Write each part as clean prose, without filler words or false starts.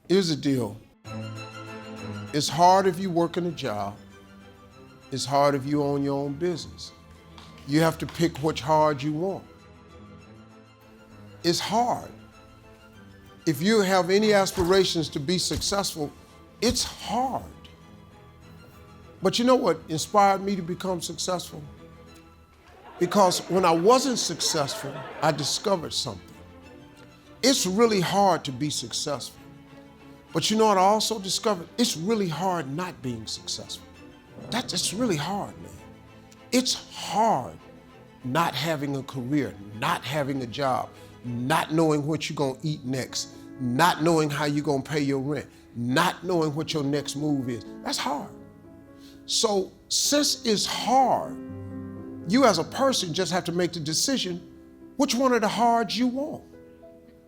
Here's the deal. It's hard if you work in a job. It's hard if you own your own business. You have to pick which hard you want. It's hard. If you have any aspirations to be successful, it's hard. But you know what inspired me to become successful? Because when I wasn't successful, I discovered something. It's really hard to be successful. But you know what I also discovered? It's really hard not being successful. It's really hard, man. It's hard not having a career, not having a job, not knowing what you're gonna eat next, not knowing how you're gonna pay your rent, not knowing what your next move is. That's hard. So since it's hard, you as a person just have to make the decision which one of the hards you want.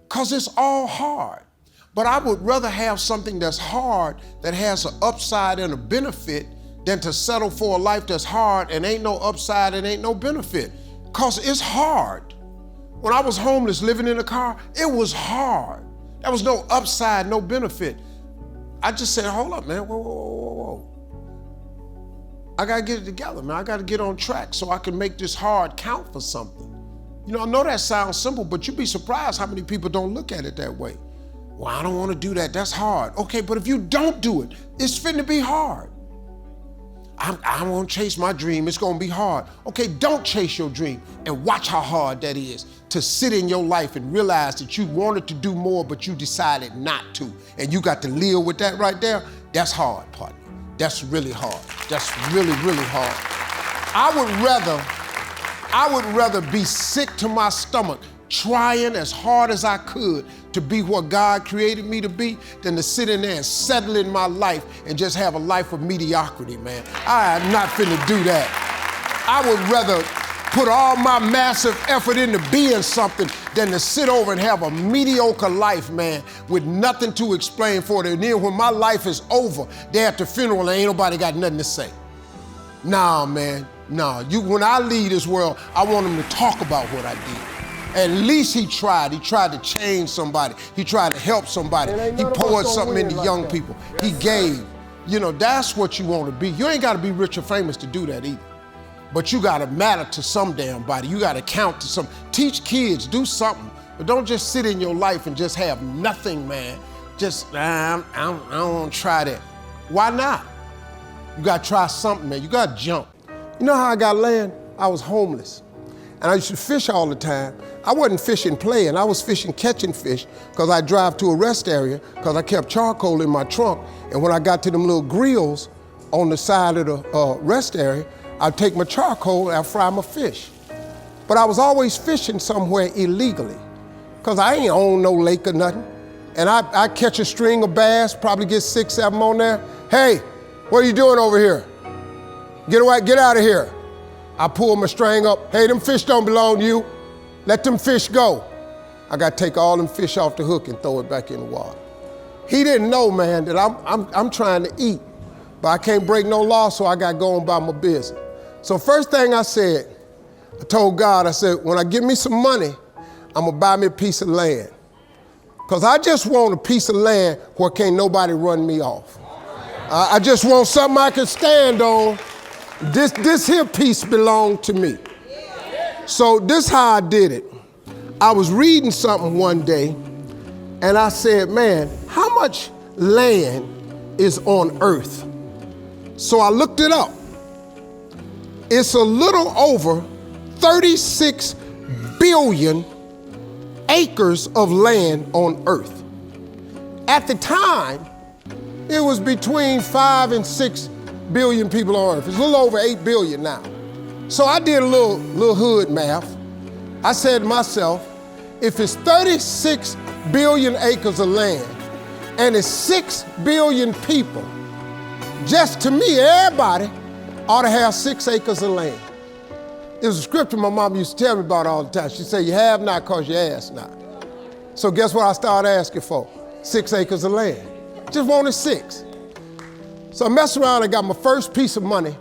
Because it's all hard. But I would rather have something that's hard that has an upside and a benefit than to settle for a life that's hard and ain't no upside and ain't no benefit. Because it's hard. When I was homeless living in a car, it was hard. There was no upside, no benefit. I just said, hold up, man, whoa. I gotta get it together, man. I gotta get on track so I can make this hard count for something. You know, I know that sounds simple, but you'd be surprised how many people don't look at it that way. Well, I don't wanna do that, that's hard. Okay, but if you don't do it, it's finna be hard. I won't chase my dream, it's gonna be hard. Okay, don't chase your dream and watch how hard that is to sit in your life and realize that you wanted to do more, but you decided not to. And you got to live with that right there. That's hard, partner. That's really hard. That's really, really hard. I would rather be sick to my stomach trying as hard as I could to be what God created me to be than to sit in there and settle in my life and just have a life of mediocrity, man. I am not finna do that. I would rather put all my massive effort into being something than to sit over and have a mediocre life, man, with nothing to explain for it. And then when my life is over, they're at the funeral and ain't nobody got nothing to say. Nah, man, nah. When I leave this world, I want them to talk about what I did. At least he tried. He tried to change somebody. He tried to help somebody. He poured something into young people. He gave. You know, that's what you want to be. You ain't got to be rich or famous to do that either. But you got to matter to some damn body. You got to count to some. Teach kids, do something. But don't just sit in your life and just have nothing, man. Just, I don't want to try that. Why not? You got to try something, man. You got to jump. You know how I got land? I was homeless. And I used to fish all the time. I wasn't fishing playing, I was fishing catching fish because I drive to a rest area because I kept charcoal in my trunk. And when I got to them little grills on the side of the rest area, I'd take my charcoal and I'd fry my fish. But I was always fishing somewhere illegally because I ain't own no lake or nothing. And I catch a string of bass, probably get 6, 7 on there. Hey, what are you doing over here? Get away, get out of here. I pull my string up. Hey, them fish don't belong to you. Let them fish go. I got to take all them fish off the hook and throw it back in the water. He didn't know, man, that I'm trying to eat, but I can't break no law, so I got going by my business. So first thing I said, I told God, I said, when I get me some money, I'm gonna buy me a piece of land. Because I just want a piece of land where can't nobody run me off. I just want something I can stand on. This here piece belonged to me. So this how I did it. I was reading something one day and I said, man, how much land is on earth? So I looked it up. It's a little over 36 billion acres of land on earth. At the time, it was between 5 and 6 billion people on earth. It's a little over 8 billion now. So I did a little hood math. I said to myself, if it's 36 billion acres of land and it's 6 billion people, just to me, everybody ought to have 6 acres of land. It was a scripture my mom used to tell me about all the time. She said, you have not because you ask not. So guess what I started asking for? 6 acres of land. Just wanted 6. So I messed around and got my first piece of money.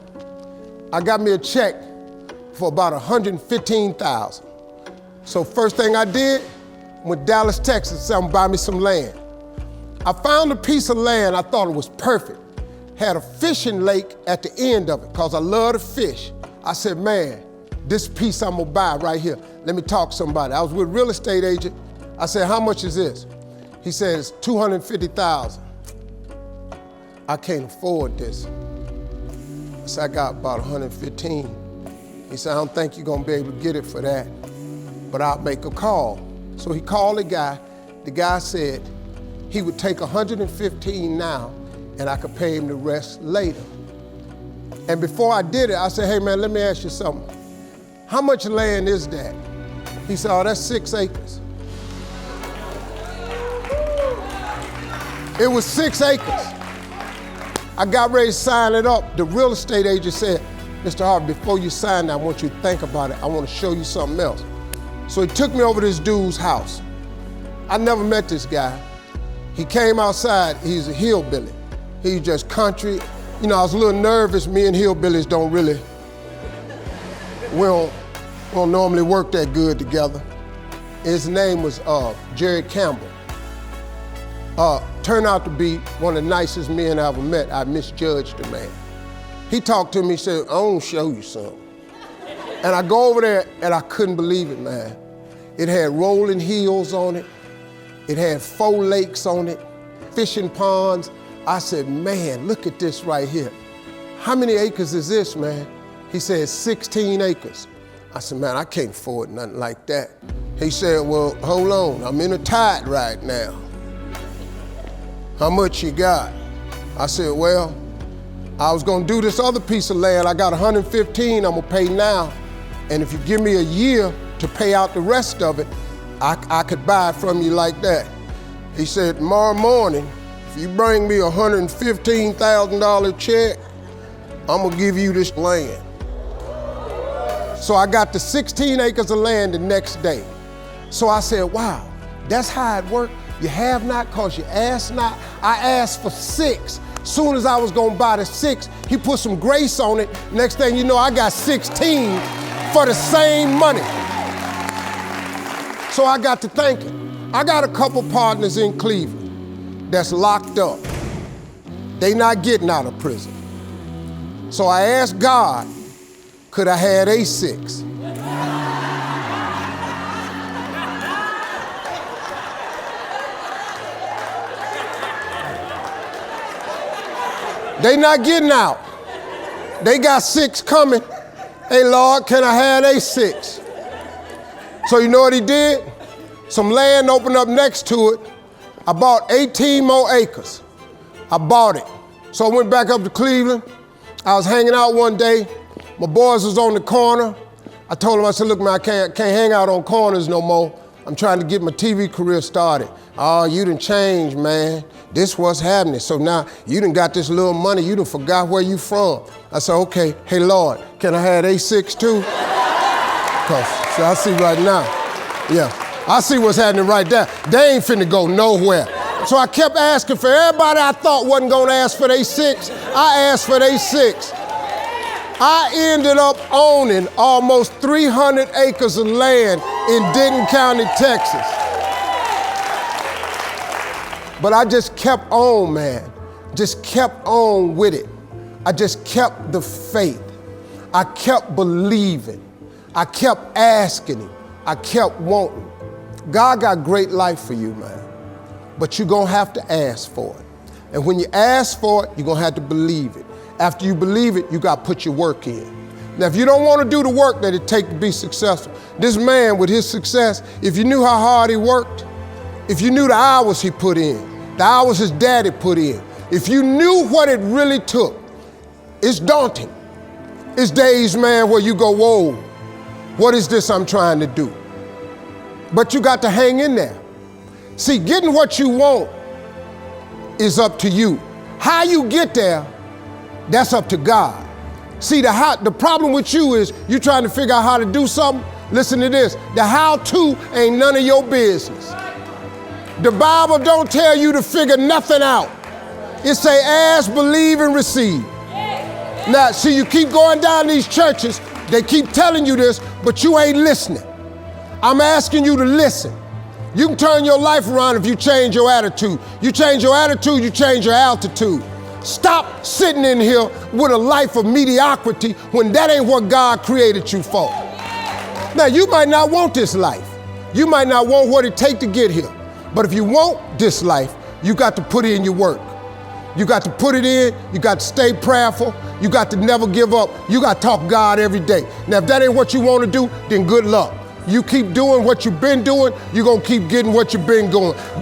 I got me a check for about $115,000. So first thing I did, went to Dallas, Texas, said I'm gonna buy me some land. I found a piece of land, I thought it was perfect. Had a fishing lake at the end of it, because I love to fish. I said, man, this piece I'm gonna buy right here. Let me talk to somebody. I was with a real estate agent. I said, how much is this? He said, it's $250,000. I can't afford this. I said, I got about 115. He said, I don't think you're gonna be able to get it for that, but I'll make a call. So he called the guy. The guy said he would take 115 now and I could pay him the rest later. And before I did it, I said, hey man, let me ask you something. How much land is that? He said, oh, that's 6 acres. It was 6 acres. I got ready to sign it up. The real estate agent said, Mr. Harvey, before you sign that, I want you to think about it. I want to show you something else. So he took me over to this dude's house. I never met this guy. He came outside, he's a hillbilly. He's just country. You know, I was a little nervous. Me and hillbillies don't really, we don't normally work that good together. His name was Jerry Campbell. Turned out to be one of the nicest men I ever met. I misjudged the man. He talked to me, said, I want to show you something. And I go over there and I couldn't believe it, man. It had rolling hills on it. It had 4 lakes on it, fishing ponds. I said, man, look at this right here. How many acres is this, man? He said, 16 acres. I said, man, I can't afford nothing like that. He said, well, hold on, I'm in a tide right now. How much you got? I said, well, I was gonna do this other piece of land. I got 115 I'm gonna pay now. And if you give me a year to pay out the rest of it, I could buy it from you like that. He said, tomorrow morning, if you bring me a $115,000 check, I'm gonna give you this land. So I got the 16 acres of land the next day. So I said, wow, that's how it worked. You have not cause you ask not. I asked for 6. Soon as I was gonna buy the 6, he put some grace on it. Next thing you know, I got 16 for the same money. So I got to thinking, I got a couple partners in Cleveland that's locked up. They not getting out of prison. So I asked God, could I have a 6? They not getting out. They got 6 coming. Hey Lord, can I have a 6? So you know what he did? Some land opened up next to it. I bought 18 more acres. I bought it. So I went back up to Cleveland. I was hanging out one day. My boys was on the corner. I told them, I said, look, man, I can't hang out on corners no more. I'm trying to get my TV career started. Oh, you done changed, man. This what's happening. So now you done got this little money. You done forgot where you from. I said, okay, hey, Lord, can I have A6 too? So I see right now, yeah, I see what's happening right there. They ain't finna go nowhere. So I kept asking for everybody I thought wasn't gonna ask for their 6. I asked for their 6. I ended up owning almost 300 acres of land in Denton County, Texas. But I just kept on, man. Just kept on with it. I just kept the faith. I kept believing. I kept asking him. I kept wanting. God got great life for you, man. But you're gonna have to ask for it. And when you ask for it, you're gonna have to believe it. After you believe it, you gotta put your work in. Now, if you don't wanna do the work that it takes to be successful, this man with his success, if you knew how hard he worked, if you knew the hours he put in, the hours his daddy put in, if you knew what it really took, it's daunting. It's days, man, where you go, whoa, what is this I'm trying to do? But you got to hang in there. See, getting what you want is up to you. How you get there, that's up to God. See, the problem with you is you trying to figure out how to do something. Listen to this, the how-to ain't none of your business. The Bible don't tell you to figure nothing out. It say ask, believe, and receive. Now, see, you keep going down these churches, they keep telling you this, but you ain't listening. I'm asking you to listen. You can turn your life around if you change your attitude. You change your attitude, you change your altitude. Stop sitting in here with a life of mediocrity when that ain't what God created you for. Now, you might not want this life. You might not want what it takes to get here. But if you want this life, you got to put in your work. You got to put it in. You got to stay prayerful. You got to never give up. You got to talk to God every day. Now, if that ain't what you want to do, then good luck. You keep doing what you've been doing, you're going to keep getting what you've been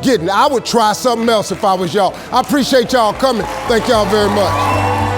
getting. I would try something else if I was y'all. I appreciate y'all coming. Thank y'all very much.